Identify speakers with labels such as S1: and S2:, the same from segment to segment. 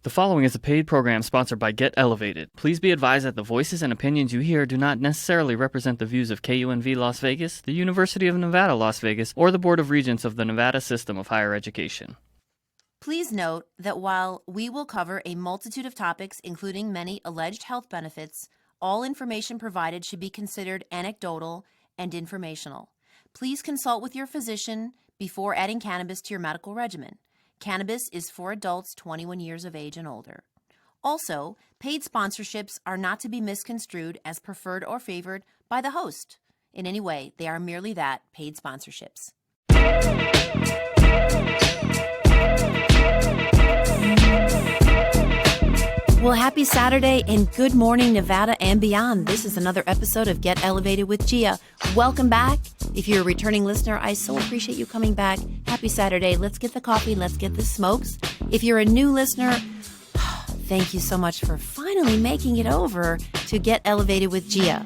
S1: The following is a paid program sponsored by Get Elevated. Please be advised that the voices and opinions you hear do not necessarily represent the views of KUNV Las Vegas, the University of Nevada, Las Vegas, or the Board of Regents of the Nevada System of Higher Education.
S2: Please note that while we will cover a multitude of topics, including many alleged health benefits, all information provided should be considered anecdotal and informational. Please consult with your physician before adding cannabis to your medical regimen. Cannabis is for adults 21 years of age and older. Also, paid sponsorships are not to be misconstrued as preferred or favored by the host. In any way, they are merely that, paid sponsorships. Well, happy Saturday and good morning, Nevada and beyond. This is another episode of Get Elevated with Gia. Welcome back. If you're a returning listener, I so appreciate you coming back. Happy Saturday. Let's get the coffee. Let's get the smokes. If you're a new listener, thank you so much for finally making it over to Get Elevated with Gia.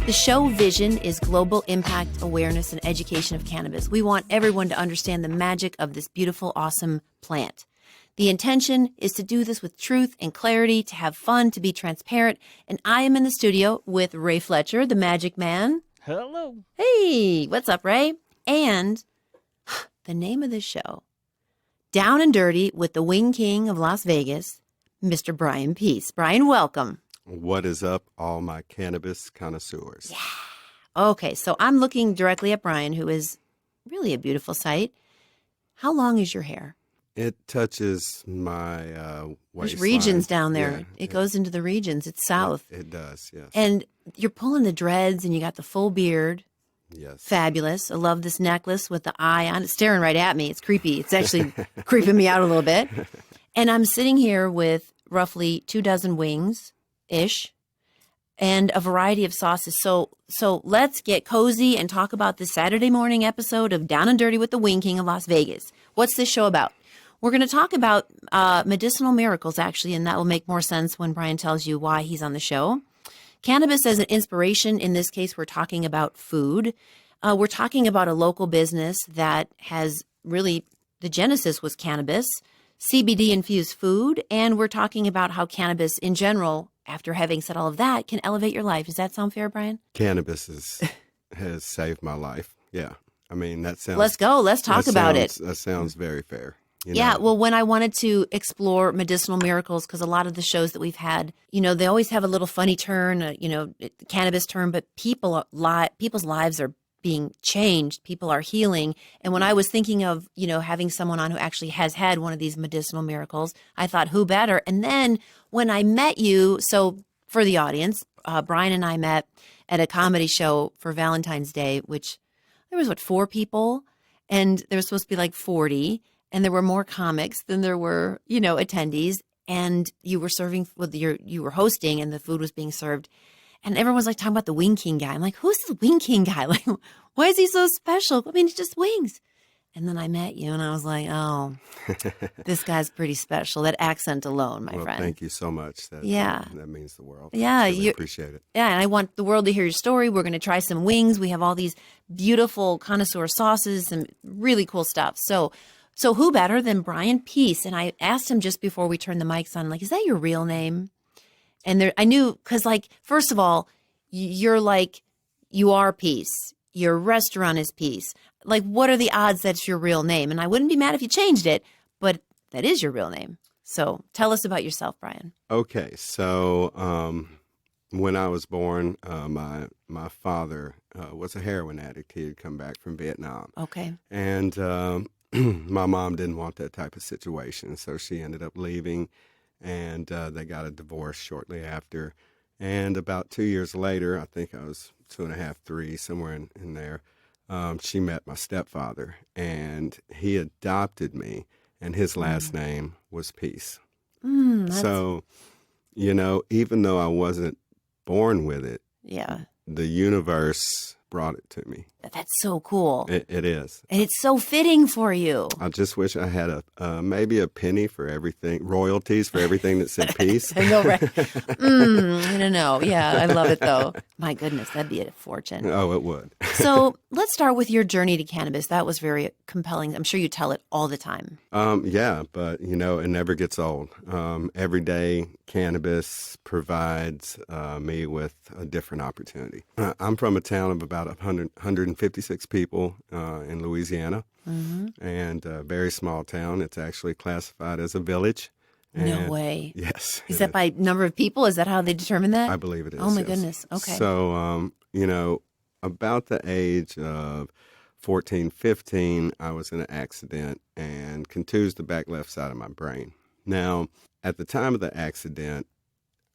S2: The show vision is global impact, awareness, and education of cannabis. We want everyone to understand the magic of this beautiful, awesome plant. The intention is to do this with truth and clarity, to have fun, to be transparent. And I am in the studio with Ray Fletcher, the magic man.
S1: Hello.
S2: Hey, what's up, Ray? And the name of this show, Down and Dirty with the Wing King of Las Vegas, Mr. Brian Peace. Brian, welcome.
S3: What is up, all my cannabis connoisseurs?
S2: Yeah. Okay, so I'm looking directly at Brian, who is really a beautiful sight. How long is your hair?
S3: It touches my waistline.
S2: There's regions down there.
S3: Yeah,
S2: it goes into the regions. It's south.
S3: It does, yes.
S2: And you're pulling the dreads and you got the full beard.
S3: Yes.
S2: Fabulous. I love this necklace with the eye on it, staring right at me. It's creepy. It's actually creeping me out a little bit. And I'm sitting here with roughly 24 wings-ish and a variety of sauces. So let's get cozy and talk about this Saturday morning episode of Down and Dirty with the Wing King of Las Vegas. What's this show about? We're going to talk about medicinal miracles, actually, and that will make more sense when Brian tells you why he's on the show. Cannabis as an inspiration. In this case, we're talking about food. We're talking about a local business that has really, the genesis was cannabis, CBD-infused food, and we're talking about how cannabis in general, after having said all of that, can elevate your life. Does that sound fair, Brian?
S3: Cannabis has saved my life. Yeah. I mean, that sounds...
S2: Let's go. Let's talk about it.
S3: That sounds very fair.
S2: Yeah, well, when I wanted to explore medicinal miracles, because a lot of the shows that we've had, they always have a little funny turn, cannabis turn, but people's lives are being changed. People are healing. And when I was thinking of, having someone on who actually has had one of these medicinal miracles, I thought, who better? And then when I met you, so for the audience, Brian and I met at a comedy show for Valentine's Day, which there was, 4 people? And there was supposed to be like 40. And there were more comics than there were, attendees. And you were you were hosting, and the food was being served. And everyone was like talking about the Wing King guy. I'm like, who's the Wing King guy? Like, why is he so special? I mean, it's just wings. And then I met you, and I was like, oh, this guy's pretty special. That accent alone, my friend.
S3: Thank you so much. That means the world.
S2: Yeah,
S3: I really appreciate it.
S2: Yeah, and I want the world to hear your story. We're going to try some wings. We have all these beautiful connoisseur sauces and really cool stuff. So who better than Brian Peace? And I asked him just before we turned the mics on, like, is that your real name? And I knew, because, like, first of all, you are Peace. Your restaurant is Peace. Like, what are the odds that's your real name? And I wouldn't be mad if you changed it, but that is your real name. So tell us about yourself, Brian.
S3: Okay, so when I was born, my father was a heroin addict. He had come back from Vietnam.
S2: Okay.
S3: And my mom didn't want that type of situation, so she ended up leaving, and they got a divorce shortly after. And about 2 years later, I think I was 2.5, 3, somewhere in there, she met my stepfather, and he adopted me, and his last name was Peace. So, even though I wasn't born with it,
S2: yeah,
S3: the universe brought it to me.
S2: That's so cool.
S3: It is.
S2: And it's so fitting for you.
S3: I just wish I had maybe a penny for everything, royalties for everything that said Peace.
S2: I know, right? I don't know. Yeah, I love it, though. My goodness, that'd be a fortune.
S3: Oh, it would.
S2: So let's start with your journey to cannabis. That was very compelling. I'm sure you tell it all the time.
S3: Yeah, but it never gets old. Every day, cannabis provides me with a different opportunity. I'm from a town of about 156 people in Louisiana, and a very small town. It's actually classified as a village.
S2: No way.
S3: Yes.
S2: Is that by number of people? Is that how they determine that?
S3: I believe it is.
S2: Oh, my
S3: yes.
S2: goodness. Okay.
S3: So, about the age of 14, 15, I was in an accident and contused the back left side of my brain. Now, at the time of the accident,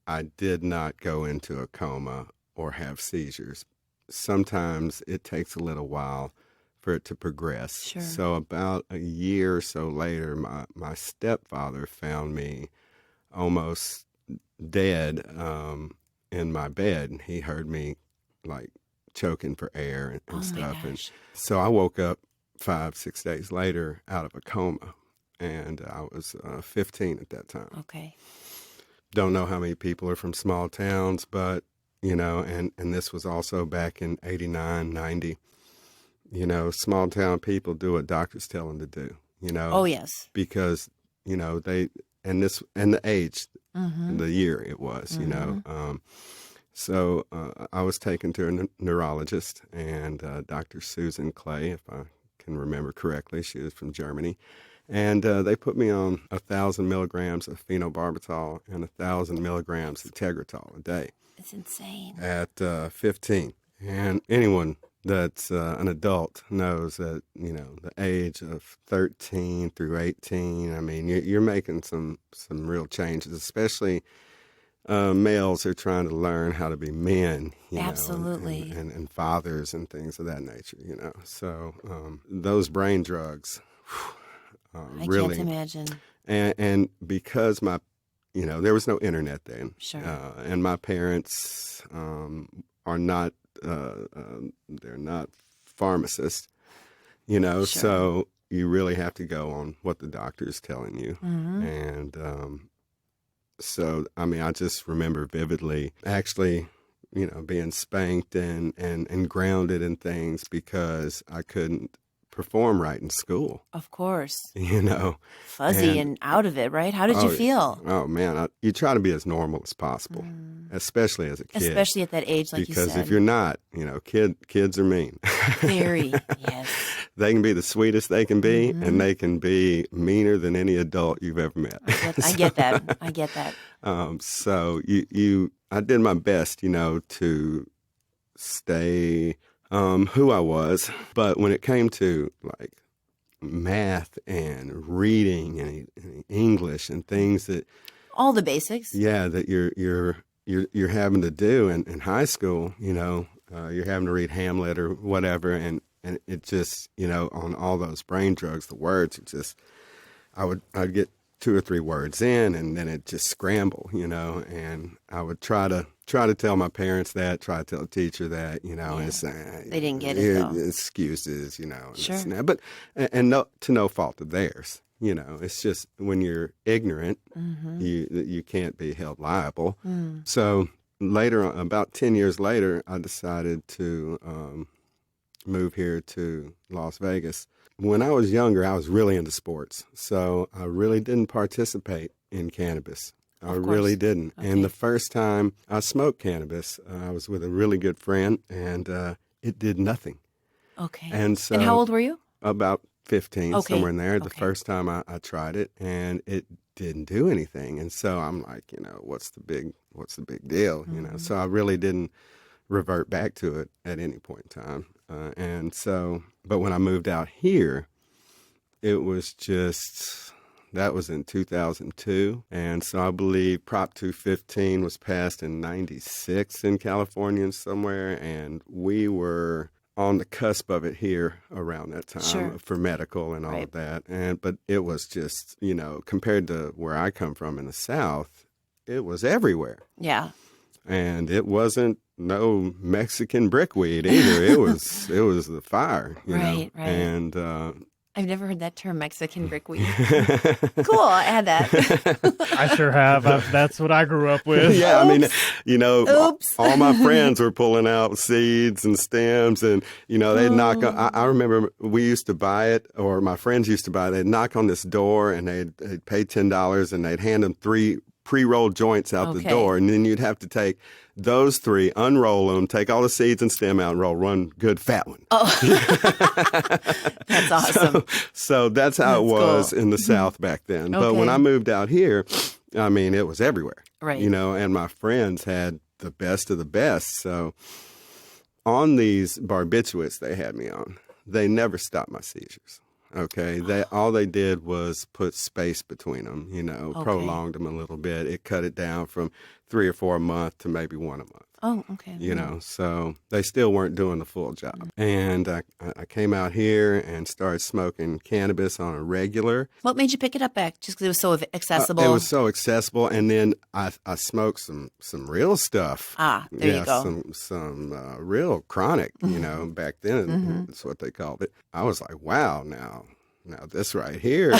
S3: I did not go into a coma or have seizures. Sometimes it takes a little while for it to progress.
S2: Sure.
S3: So about a year or so later, my stepfather found me almost dead in my bed. And he heard me like choking for air and
S2: Oh, my
S3: stuff. And
S2: gosh.
S3: so I woke up 5-6 days later out of a coma. And I was 15 at that time.
S2: Okay.
S3: Don't know how many people are from small towns, but, and this was also back in 89, 90. Small town people do what doctors tell them to do,
S2: Oh, yes.
S3: because, they, and the age, the year it was, So I was taken to a neurologist, and Dr. Susan Clay, if I can remember correctly, she was from Germany. And they put me on 1,000 milligrams of phenobarbital and 1,000 milligrams of Tegretol a day
S2: It's insane.
S3: at 15. And anyone that's an adult knows that, the age of 13 through 18, I mean, you're making some real changes, especially males are trying to learn how to be men,
S2: Absolutely.
S3: and fathers and things of that nature, So those brain drugs,
S2: I
S3: really,
S2: can't imagine.
S3: and because there was no internet then,
S2: Sure.
S3: and my parents are not, they're not pharmacists,
S2: Sure.
S3: so you really have to go on what the doctor is telling you, and so, I mean, I just remember vividly actually, being spanked and grounded and things because I couldn't perform right in school,
S2: Of course.
S3: and
S2: Fuzzy and out of it, right? How did you feel?
S3: oh man, you try to be as normal as possible, especially as a kid.
S2: Especially at that age, like you
S3: Because
S2: said.
S3: if you're not, kids are mean.
S2: Very, yes.
S3: They can be the sweetest they can be, and they can be meaner than any adult you've ever met.
S2: I get that. I get that.
S3: So I did my best, to stay who I was. But when it came to like math and reading and English and things that,
S2: All the basics.
S3: yeah, that you're having to do in high school, you're having to read Hamlet or whatever, and it just, on all those brain drugs, the words are just, I'd get 2 or 3 words in, and then it just scramble, and I would try to tell my parents that, try to tell the teacher that, and say,
S2: They didn't get it, though.
S3: excuses, and
S2: Sure.
S3: this and that. But, and no, to no fault of theirs, it's just when you're ignorant, you can't be held liable. So later, about 10 years later, I decided to move here to Las Vegas. When I was younger, I was really into sports, so I really didn't participate in cannabis. I really didn't.
S2: Okay.
S3: And the first time I smoked cannabis, I was with a really good friend, and it did nothing.
S2: Okay.
S3: And so,
S2: how old were you?
S3: About 15,
S2: Okay.
S3: somewhere in there. The
S2: Okay.
S3: first time I tried it, and it didn't do anything. And so I'm like, what's the big deal? So I really didn't revert back to it at any point in time. And so, but when I moved out here, it was just, that was in 2002. And so I believe Prop 215 was passed in 96 in California somewhere. And we were on the cusp of it here around that time.
S2: Sure.
S3: For medical and all
S2: Right.
S3: of that. But it was just, compared to where I come from in the South, it was everywhere.
S2: Yeah.
S3: And it wasn't no Mexican brickweed either. It was the fire,
S2: Right, right.
S3: And
S2: I've never heard that term, Mexican brickweed. Cool, I had that.
S1: I sure have. That's what I grew up with.
S3: Yeah, I mean,
S2: Oops.
S3: all my friends were pulling out seeds and stems, and they'd knock on. I remember we used to buy it, or my friends used to buy it. They'd knock on this door, and they'd pay $10, and they'd hand them 3 pre-rolled joints out the door, and then you'd have to take those 3, unroll them, take all the seeds and stem out, and roll one good fat one.
S2: Oh, that's awesome.
S3: So that's how it was in the South back then. But when I moved out here, I mean, it was everywhere.
S2: Right.
S3: And my friends had the best of the best. So on these barbiturates they had me on, they never stopped my seizures. Okay, all they did was put space between them, prolonged them a little bit. It cut it down from 3 or 4 a month to maybe 1 a month.
S2: Oh, okay.
S3: So they still weren't doing the full job. And I came out here and started smoking cannabis on a regular.
S2: What made you pick it up back? Just because it was so accessible?
S3: It was so accessible. And then I smoked some real stuff.
S2: There you go.
S3: Some real chronic, back then. That's what they called it. I was like, wow, now this right here,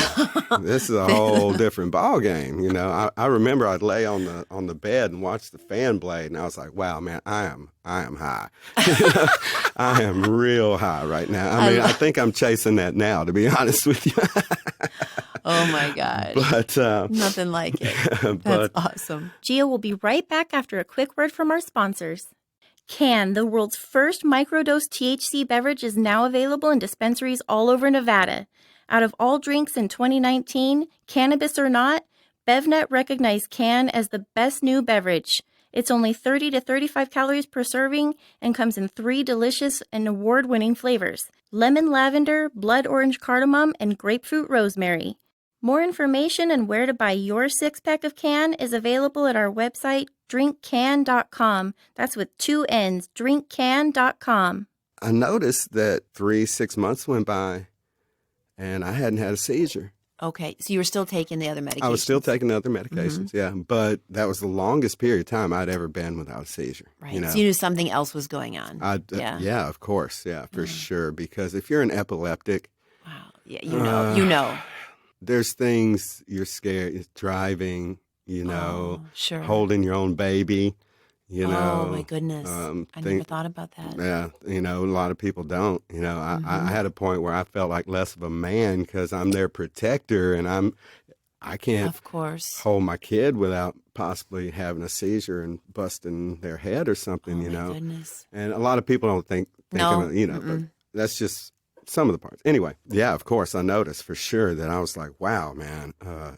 S3: this is a whole different ball game. I remember I'd lay on the bed and watch the fan blade, and I was like, wow, man, I am high. I am real high right now. I mean, I think I'm chasing that now, to be honest with you.
S2: Oh my gosh.
S3: But
S2: nothing like it. That's awesome.
S4: Gio will be right back after a quick word from our sponsors. Can, the world's first microdose THC beverage, is now available in dispensaries all over Nevada. Out of all drinks in 2019, cannabis or not, BevNet recognized Can as the best new beverage. It's only 30 to 35 calories per serving and comes in 3 delicious and award-winning flavors: lemon lavender, blood orange cardamom, and grapefruit rosemary. More information and where to buy your 6-pack of Can is available at our website, drinkcan.com. That's with 2 N's, drinkcan.com.
S3: I noticed that 6 months went by, and I hadn't had a seizure.
S2: Okay, so you were still taking the other medications?
S3: I was still taking the other medications, yeah. But that was the longest period of time I'd ever been without a seizure.
S2: Right, so you knew something else was going on.
S3: Yeah, of course, yeah, for sure. Because if you're an epileptic...
S2: Wow, yeah, you know.
S3: There's things you're scared, driving,
S2: sure.
S3: holding your own baby.
S2: Oh, my goodness. I never thought about that.
S3: Yeah, a lot of people don't. I had a point where I felt like less of a man because I'm their protector, and I can't
S2: of course
S3: hold my kid without possibly having a seizure and busting their head or something,
S2: My goodness.
S3: And a lot of people don't think
S2: No.
S3: of it, but that's just some of the parts. Anyway, yeah, of course, I noticed for sure that I was like, wow, man,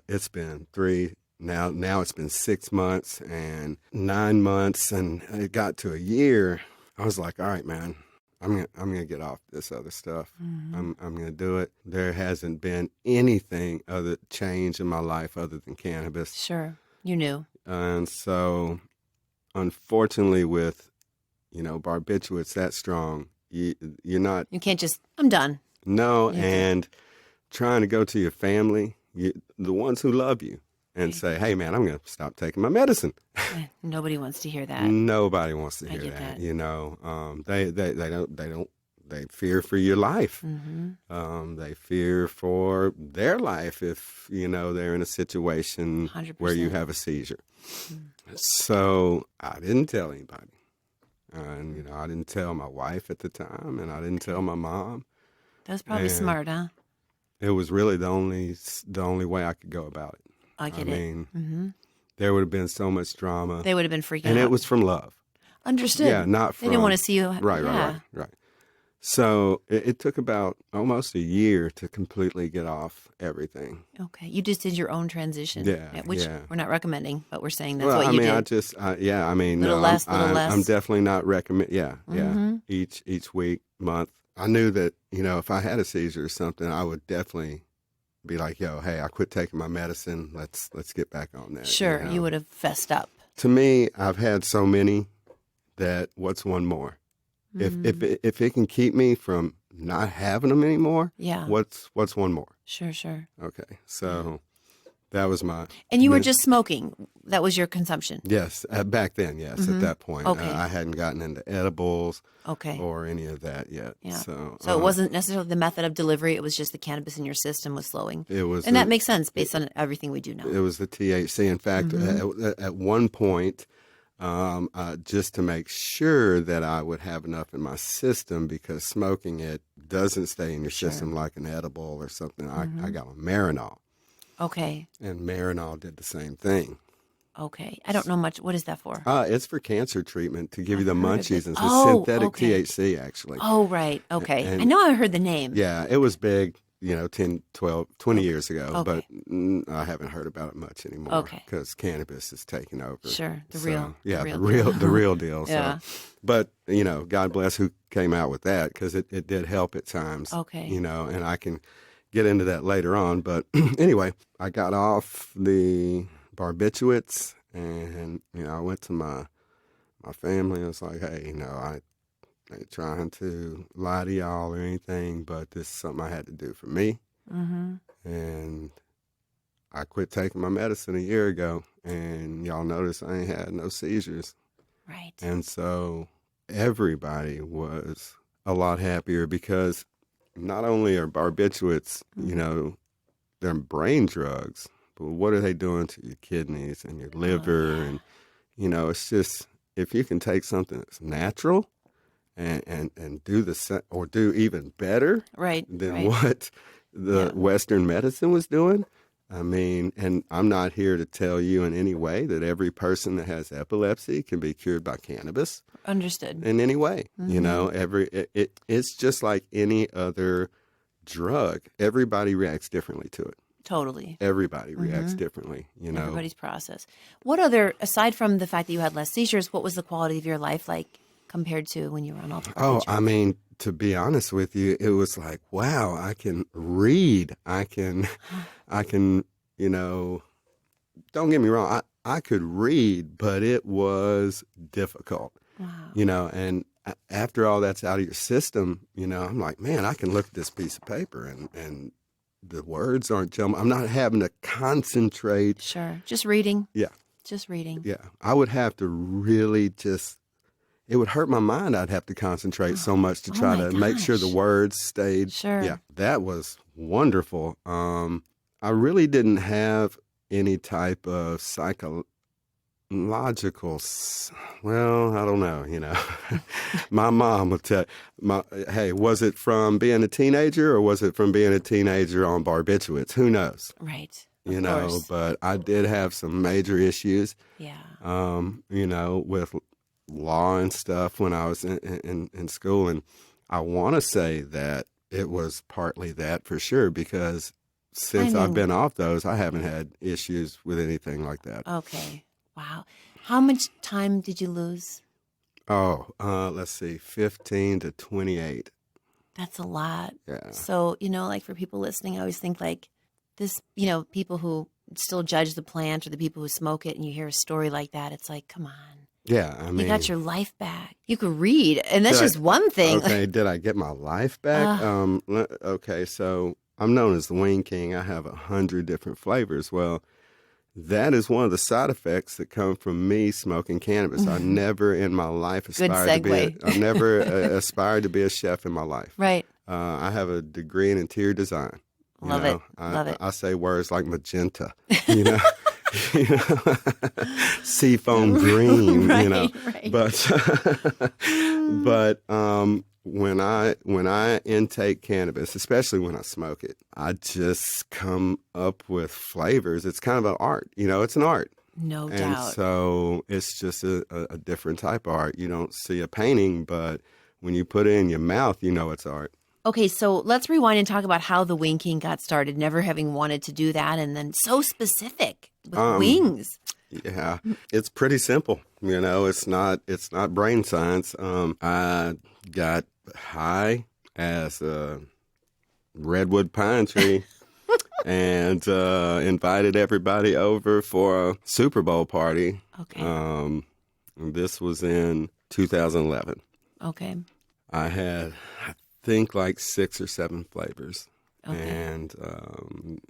S3: it's been 3... Now it's been 6 months and 9 months, and it got to a year. I was like, all right, man, I'm gonna get off this other stuff. I'm gonna do it. There hasn't been anything other change in my life other than cannabis.
S2: Sure, you knew.
S3: And so, unfortunately, with barbiturates that strong, you're not.
S2: You can't just. I'm done.
S3: No, and trying to go to your family, the ones who love you, and say, hey, man, I'm going to stop taking my medicine.
S2: Nobody wants to hear that.
S3: Nobody wants to hear that. They fear for your life. They fear for their life if, they're in a situation
S2: 100%.
S3: where you have a seizure. So I didn't tell anybody. And, I didn't tell my wife at the time, and I didn't tell my mom.
S2: That was probably smart, huh?
S3: It was really the only way I could go about it.
S2: I mean,
S3: there would have been so much drama.
S2: They would have been freaking out.
S3: And it was from love.
S2: Understood.
S3: Yeah, not from...
S2: They didn't want to see you.
S3: Right. So it took about almost a year to completely get off everything.
S2: Okay. You just did your own transition. Which we're not recommending, but we're saying that's
S3: what
S2: you did.
S3: Little
S2: less.
S3: I'm definitely not recommend. Yeah. Each week, month. I knew that, if I had a seizure or something, I would definitely be like, yo, hey, I quit taking my medicine. Let's get back on that.
S2: Sure, you would have fessed up.
S3: To me, I've had so many that what's one more? If it can keep me from not having them anymore, what's one more?
S2: Sure.
S3: Okay, so that was my...
S2: And you were just smoking. that was your consumption.
S3: Yes, back then, yes, at that point.
S2: Okay.
S3: I hadn't gotten into edibles
S2: Okay.
S3: or any of that yet.
S2: Yeah.
S3: So
S2: it wasn't necessarily the method of delivery. It was just the cannabis in your system was slowing.
S3: It was,
S2: and that makes sense based on everything we do now.
S3: It was the THC. In fact, at one point, just to make sure that I would have enough in my system, because smoking it doesn't stay in your system like an edible or something, I got on Marinol.
S2: Okay.
S3: And Marinol did the same thing.
S2: Okay. I don't know much. What is that for?
S3: It's for cancer treatment, to give you the
S2: I've heard of
S3: munchies.
S2: it.
S3: It's
S2: Oh,
S3: synthetic
S2: okay.
S3: THC, actually.
S2: Oh, right. Okay.
S3: And-
S2: I know I heard the name.
S3: Yeah, it was big, 10, 12, 20 years ago,
S2: Okay.
S3: but I haven't heard about it much anymore.
S2: Okay.
S3: Because cannabis is taking over.
S2: Sure. The
S3: So,
S2: real.
S3: Yeah,
S2: the
S3: the real deal.
S2: Yeah.
S3: So. But, God bless who came out with that, because it did help at times.
S2: Okay.
S3: And I can get into that later on. But anyway, I got off the barbiturates, and, I went to my family and was like, hey, I ain't trying to lie to y'all or anything, but this is something I had to do for me.
S2: Mm-hmm.
S3: And I quit taking my medicine a year ago, and y'all notice I ain't had no seizures.
S2: Right.
S3: And so everybody was a lot happier, because not only are barbiturates, they're brain drugs, but what are they doing to your kidneys and your liver? And, it's just, if you can take something that's natural and do or do even better
S2: Right.
S3: than what the Western medicine was doing. I mean, and I'm not here to tell you in any way that every person that has epilepsy can be cured by cannabis.
S2: Understood.
S3: In any way.
S2: Mm-hmm.
S3: It's just like any other drug. Everybody reacts differently to it.
S2: Totally.
S3: Everybody reacts differently,
S2: Everybody's process. What other, aside from the fact that you had less seizures, what was the quality of your life like compared to when you were on all the
S3: Oh,
S2: barbiturates?
S3: I mean, to be honest with you, it was like, wow, I can read. I can, don't get me wrong. I could read, but it was difficult,
S2: Wow.
S3: and after all that's out of your system, I'm like, man, I can look at this piece of paper and the words aren't jumbling. I'm not having to concentrate.
S2: Sure. Just reading.
S3: Yeah.
S2: Just reading.
S3: Yeah. I would have to really it would hurt my mind. I'd have to concentrate so much to try
S2: my
S3: to make sure the
S2: gosh.
S3: words stayed.
S2: Sure.
S3: Yeah. That was wonderful. I really didn't have any type of psychological, well, I don't know, My mom would tell, hey, was it from being a teenager or was it from being a teenager on barbiturates? Who knows?
S2: Right.
S3: You
S2: Of
S3: know,
S2: course.
S3: but I did have some major issues,
S2: Yeah.
S3: with law and stuff when I was in school. And I want to say that it was partly that for sure, because since I've been off those, I haven't had issues with anything like that.
S2: Okay. Wow. How much time did you lose?
S3: Oh, let's see, 15 to 28.
S2: That's a lot.
S3: Yeah.
S2: So, like for people listening, I always think like this, people who still judge the plant or the people who smoke it, and you hear a story like that, it's like, come on.
S3: Yeah, I mean,
S2: You got your life back. You could read, and that's
S3: Did I-
S2: just one thing.
S3: Okay, did I get my life back? Okay, so I'm known as the Wing King. I have 100 different flavors. Well, that is one of the side effects that come from me smoking cannabis. I never in my life aspired to be.
S2: segue.
S3: I never aspired to be a chef in my life.
S2: Right.
S3: I have a degree in interior design.
S2: Love it. Love it.
S3: I say words like magenta, seafoam green,
S2: Right.
S3: But when I intake cannabis, especially when I smoke it, I just come up with flavors. It's kind of an art, it's an art.
S2: No
S3: And
S2: doubt.
S3: so it's just a different type of art. You don't see a painting, but when you put it in your mouth, it's art.
S2: Okay, so let's rewind and talk about how the Wing King got started, never having wanted to do that, and then so specific with wings.
S3: Yeah, it's pretty simple. It's not brain science. I got high as a redwood pine tree and invited everybody over for a Super Bowl party.
S2: Okay.
S3: This was in 2011.
S2: Okay.
S3: I had, I think, like 6 or 7 flavors.
S2: Okay.
S3: And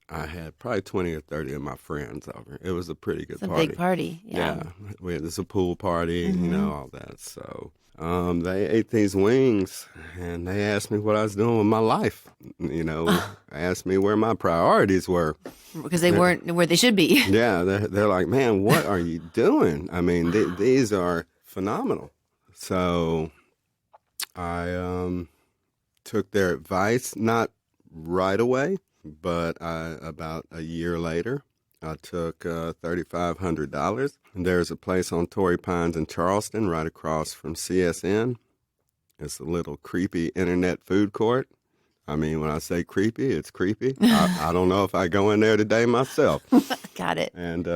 S3: I had probably 20 or 30 of my friends over. It was a pretty good
S2: It's a
S3: party.
S2: big party. Yeah.
S3: We had this a pool party,
S2: Mm-hmm.
S3: all that. So they ate these wings, and they asked me what I was doing with my life. Asked me where my priorities were.
S2: Because they weren't where they should be.
S3: Yeah, they're like, man, what are you doing? I mean, these are phenomenal. So I took their advice, not right away, but about a year later, I took $3,500. There's a place on Torrey Pines in Charleston, right across from CSN. It's a little creepy internet food court. I mean, when I say creepy, it's creepy. I don't know if I go in there today myself.
S2: Got it.
S3: And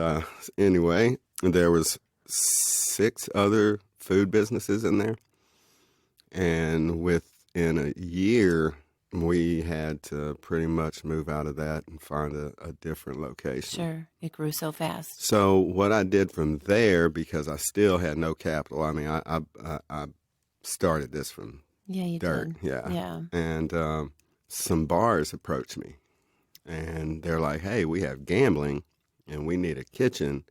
S3: anyway, there was 6 other food businesses in there. And within a year, we had to pretty much move out of that and find a different location.
S2: Sure. It grew so fast.
S3: So what I did from there, because I still had no capital, I mean, I started this from
S2: Yeah, you
S3: dirt.
S2: did.
S3: Yeah.
S2: Yeah.
S3: And some bars approached me, and they're like, hey, we have gambling, and we need a kitchen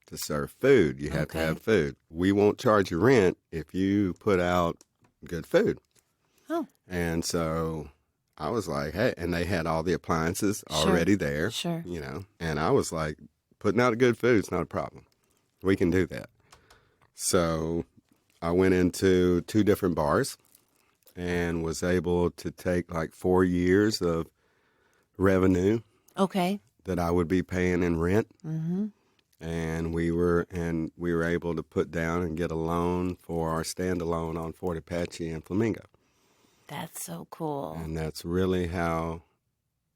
S3: to serve food. You have to have food. We won't charge you rent if you put out good food.
S2: Oh.
S3: And so I was like, hey, and they had all the appliances already there.
S2: Sure.
S3: And I was like, putting out a good food is not a problem. We can do that. So I went into 2 different bars and was able to take like 4 years of revenue
S2: Okay.
S3: that I would be paying in rent.
S2: Mm-hmm.
S3: And we were able to put down and get a loan for our standalone on Fort Apache and Flamingo.
S2: That's so cool.
S3: And that's really how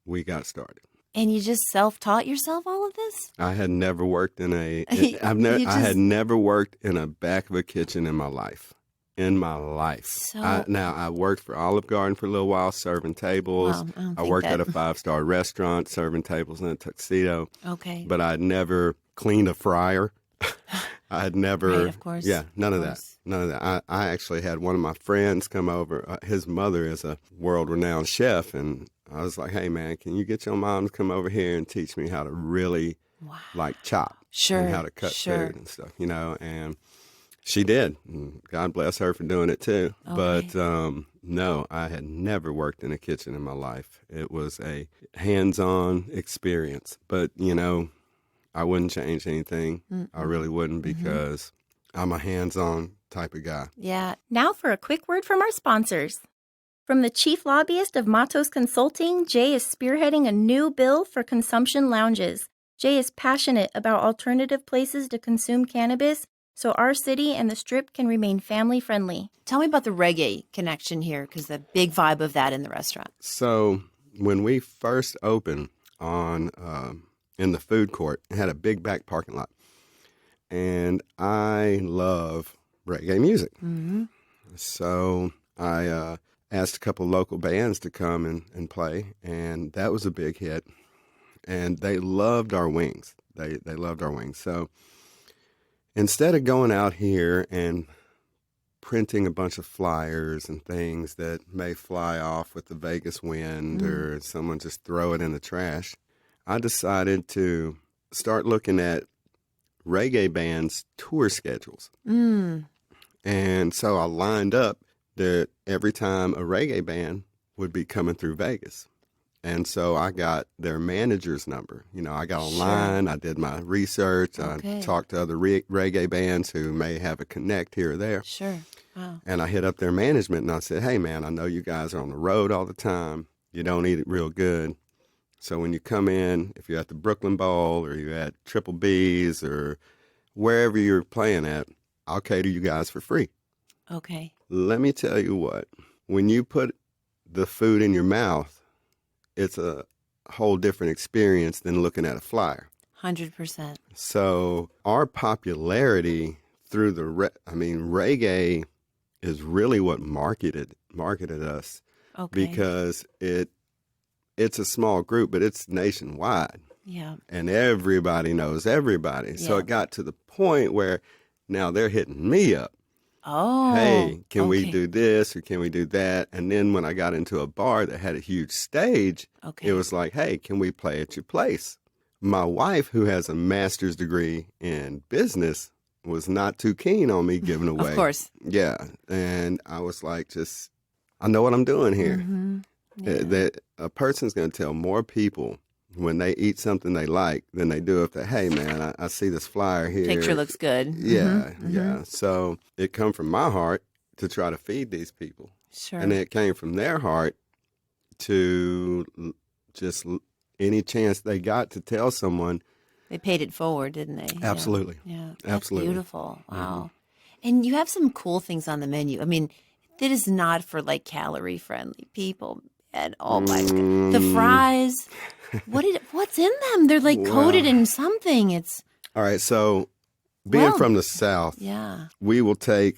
S3: we got started.
S2: And you just self-taught yourself all of this?
S3: I had never worked in I
S2: You
S3: had never worked in a back of a kitchen in my life.
S2: So
S3: I worked for Olive Garden for a little while, serving tables.
S2: Wow, I don't
S3: I
S2: think
S3: worked at
S2: that-
S3: a 5-star restaurant, serving tables in a tuxedo.
S2: Okay.
S3: But I'd never cleaned a fryer. I had never.
S2: Right, of course.
S3: Yeah, none of that.
S2: course.
S3: None of that. I actually had one of my friends come over. His mother is a world-renowned chef, and I was like, "Hey, man, can you get your mom to come over here and teach me how to really chop
S2: Sure.
S3: and how to cut
S2: Sure.
S3: food and stuff, And she did. And God bless her for doing it too.
S2: Okay.
S3: But no, I had never worked in a kitchen in my life. It was a hands-on experience. But I wouldn't change anything. I really wouldn't, because I'm a hands-on type of guy.
S2: Yeah.
S4: Now for a quick word from our sponsors. From the chief lobbyist of Matos Consulting, Jay is spearheading a new bill for consumption lounges. Jay is passionate about alternative places to consume cannabis, so our city and the Strip can remain family-friendly.
S2: Tell me about the reggae connection here, because the big vibe of that in the restaurant.
S3: So when we first opened on in the food court, it had a big back parking lot. And I love reggae music.
S2: Mm-hmm.
S3: So I asked a couple local bands to come and play, and that was a big hit. And they loved our wings. They loved our wings. So instead of going out here and printing a bunch of flyers and things that may fly off with the Vegas wind or someone just throw it in the trash, I decided to start looking at reggae bands' tour schedules. And so I lined up that every time a reggae band would be coming through Vegas. And so I got their manager's number. I got online, I did my research, I talked to other reggae bands who may have a connect here or there.
S2: Sure. Wow.
S3: And I hit up their management and I said, hey, man, I know you guys are on the road all the time. You don't eat it real good. So when you come in, if you're at the Brooklyn Bowl or you're at Triple B's or wherever you're playing at, I'll cater you guys for free.
S2: Okay.
S3: Let me tell you what, when you put the food in your mouth, it's a whole different experience than looking at a flyer.
S2: 100%.
S3: So our popularity through reggae is really what marketed us.
S2: Okay.
S3: Because it's a small group, but it's nationwide.
S2: Yeah.
S3: And everybody knows everybody. So
S2: Yeah.
S3: it got to the point where now they're hitting me up.
S2: Oh,
S3: Hey, can we
S2: okay.
S3: do this or can we do that? And then when I got into a bar that had a huge stage,
S2: Okay.
S3: it was like, hey, can we play at your place? My wife, who has a master's degree in business, was not too keen on me giving away.
S2: Of course.
S3: Yeah. And I was like, I know what I'm doing here.
S2: Mm-hmm. Yeah.
S3: That a person's going to tell more people when they eat something they like than they do if they, hey, man, I see this flyer here.
S2: Picture looks good.
S3: Yeah,
S2: Mm-hmm.
S3: yeah. So it come from my heart to try to feed these people.
S2: Sure.
S3: And it came from their heart to just any chance they got to tell someone.
S2: They paid it forward, didn't they?
S3: Absolutely.
S2: Yeah. That's
S3: Absolutely.
S2: beautiful. Wow. And you have some cool things on the menu. I mean, that is not for like calorie friendly people. And oh my God. The fries. What's in them? They're like coated in something. It's
S3: All right, so being from the South,
S2: yeah.
S3: we will take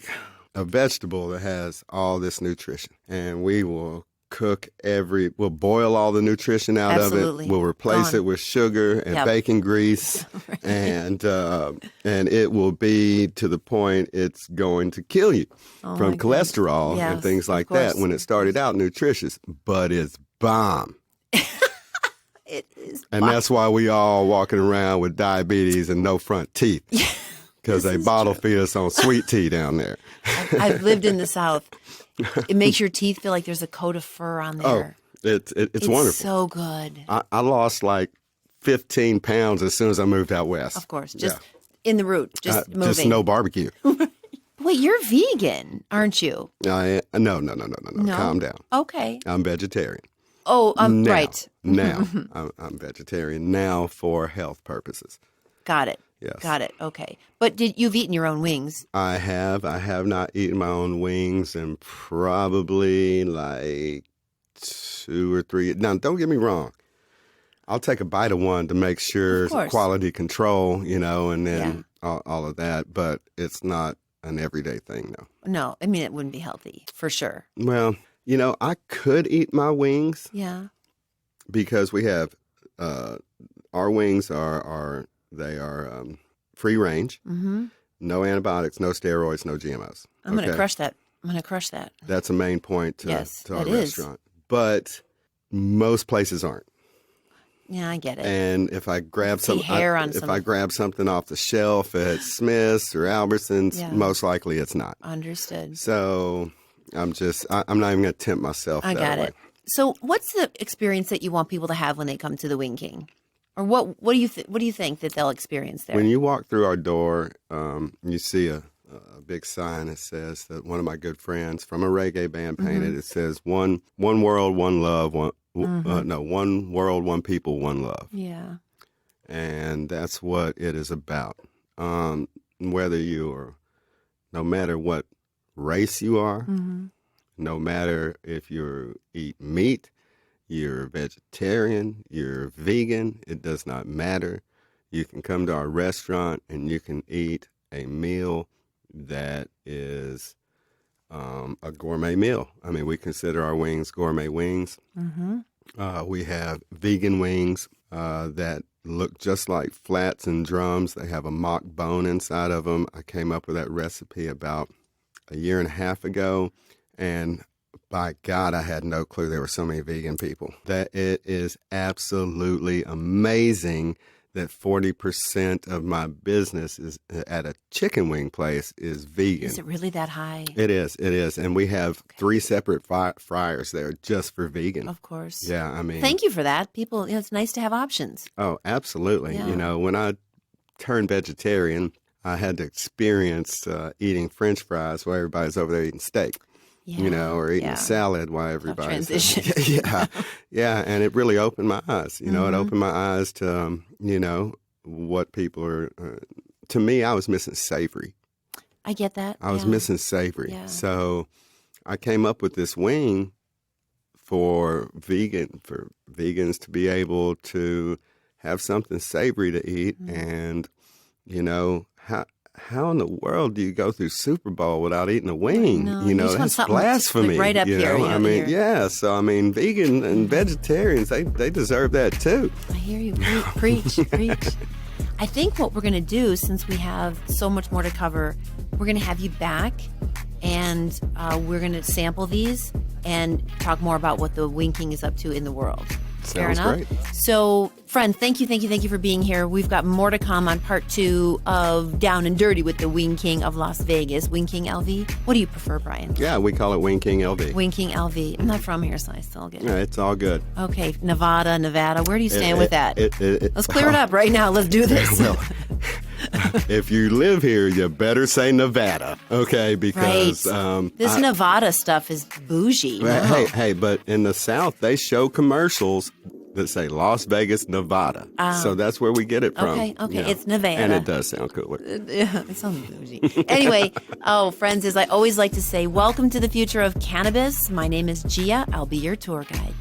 S3: a vegetable that has all this nutrition and we will we'll boil all the nutrition out
S2: Absolutely.
S3: of it. We'll replace it with sugar and bacon grease,
S2: Right.
S3: and it will be to the point it's going to kill you from cholesterol
S2: Yes,
S3: and things
S2: of
S3: like that.
S2: course.
S3: When it started out nutritious, but it's bomb.
S2: It is.
S3: And that's why we all walking around with diabetes and no front teeth. Because they bottle feed us on sweet tea down there.
S2: I've lived in the South. It makes your teeth feel like there's a coat of fur on there.
S3: It's wonderful.
S2: So good.
S3: I lost like 15 pounds as soon as I moved out west.
S2: Of course. Just in the root. Just moving.
S3: Just no barbecue.
S2: Wait, you're vegan, aren't you?
S3: No. Calm down.
S2: Okay.
S3: I'm vegetarian.
S2: Oh,
S3: Now.
S2: right.
S3: Now. I'm vegetarian now for health purposes.
S2: Got it.
S3: Yes.
S2: Got it. Okay. But you've eaten your own wings?
S3: I have not eaten my own wings in probably like 2 or 3. Now, don't get me wrong. I'll take a bite of one to make sure quality control, and then all of that. But it's not an everyday thing, no.
S2: No, I mean, it wouldn't be healthy, for sure.
S3: Well, I could eat my wings.
S2: Yeah.
S3: Because we have, our wings are free range, no antibiotics, no steroids, no GMOs.
S2: I'm going to crush that.
S3: That's a main point to our
S2: that
S3: restaurant. But most places aren't.
S2: Yeah, I get it.
S3: And if I grab
S2: I
S3: grab something off the shelf at Smith's or Albertsons, most likely it's not.
S2: Understood.
S3: So I'm not even going to tempt myself.
S2: I got it. So what's the experience that you want people to have when they come to the Wing King? Or what do you think that they'll experience there?
S3: When you walk through our door, you see a big sign that says that one of my good friends from a reggae band painted. It says one world, one love, one world, one people, one love.
S2: Yeah.
S3: And that's what it is about. Whether you are, no matter what race you are, no matter if you eat meat, you're vegetarian, you're vegan, it does not matter. You can come to our restaurant and you can eat a meal that is a gourmet meal. I mean, we consider our wings gourmet wings. We have vegan wings that look just like flats and drums. They have a mock bone inside of them. I came up with that recipe about a year and a half ago, and by God, I had no clue there were so many vegan people. That it is absolutely amazing that 40% of my business is at a chicken wing place is vegan.
S2: Is it really that high?
S3: It is. And we have 3 separate fryers there just for vegan.
S2: Of course.
S3: Yeah, I mean.
S2: Thank you for that. People, it's nice to have options.
S3: Oh, absolutely.
S2: Yeah.
S3: When I turned vegetarian, I had to experience eating French fries while everybody's over there eating steak.
S2: Yeah.
S3: Or eating a salad while everybody's
S2: transition.
S3: Yeah, and it really opened my eyes. It opened my eyes to what people are. To me, I was missing savory.
S2: I get that.
S3: I was missing savory.
S2: Yeah.
S3: So I came up with this wing for vegans to be able to have something savory to eat, and how in the world do you go through Super Bowl without eating a wing?
S2: No,
S3: that's blasphemy.
S2: Right up here.
S3: I mean,
S2: here.
S3: So I mean, vegan and vegetarians, they deserve that too.
S2: I hear you. Preach. I think what we're going to do, since we have so much more to cover, we're we're going to have you back, and we're going to sample these and talk more about what the winking is up to in the world. Fair
S3: Sounds
S2: enough.
S3: great.
S2: So, friend, thank you for being here. We've got more to come on part 2 of Down and Dirty with the Wing King of Las Vegas. Wing King LV. What do you prefer, Brian?
S3: Yeah, we call it Wing King LV.
S2: Wing King LV. I'm not from here, so I still get it.
S3: Yeah, it's all good.
S2: Okay, Nevada. Where do you stand with that?
S3: Let's
S2: Let's clear it up right now. Let's do this.
S3: Well, if you live here, you better say Nevada, okay? Because
S2: this Nevada stuff is bougie. No.
S3: hey, but in the South, they show commercials that say Las Vegas, Nevada. So that's where we get it from.
S2: Okay,
S3: you know.
S2: it's Nevada.
S3: And it does sound cooler.
S2: Yeah, it sounds bougie. Anyway, friends, as I always like to say, welcome to the future of cannabis. My name is Gia. I'll be your tour guide.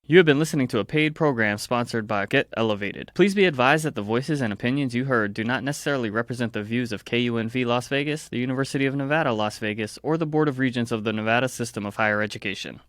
S1: You have been listening to a paid program sponsored by Get Elevated. Please be advised that the voices and opinions you heard do not necessarily represent the views of KUNV Las Vegas, the University of Nevada, Las Vegas, or the Board of Regents of the Nevada System of Higher Education.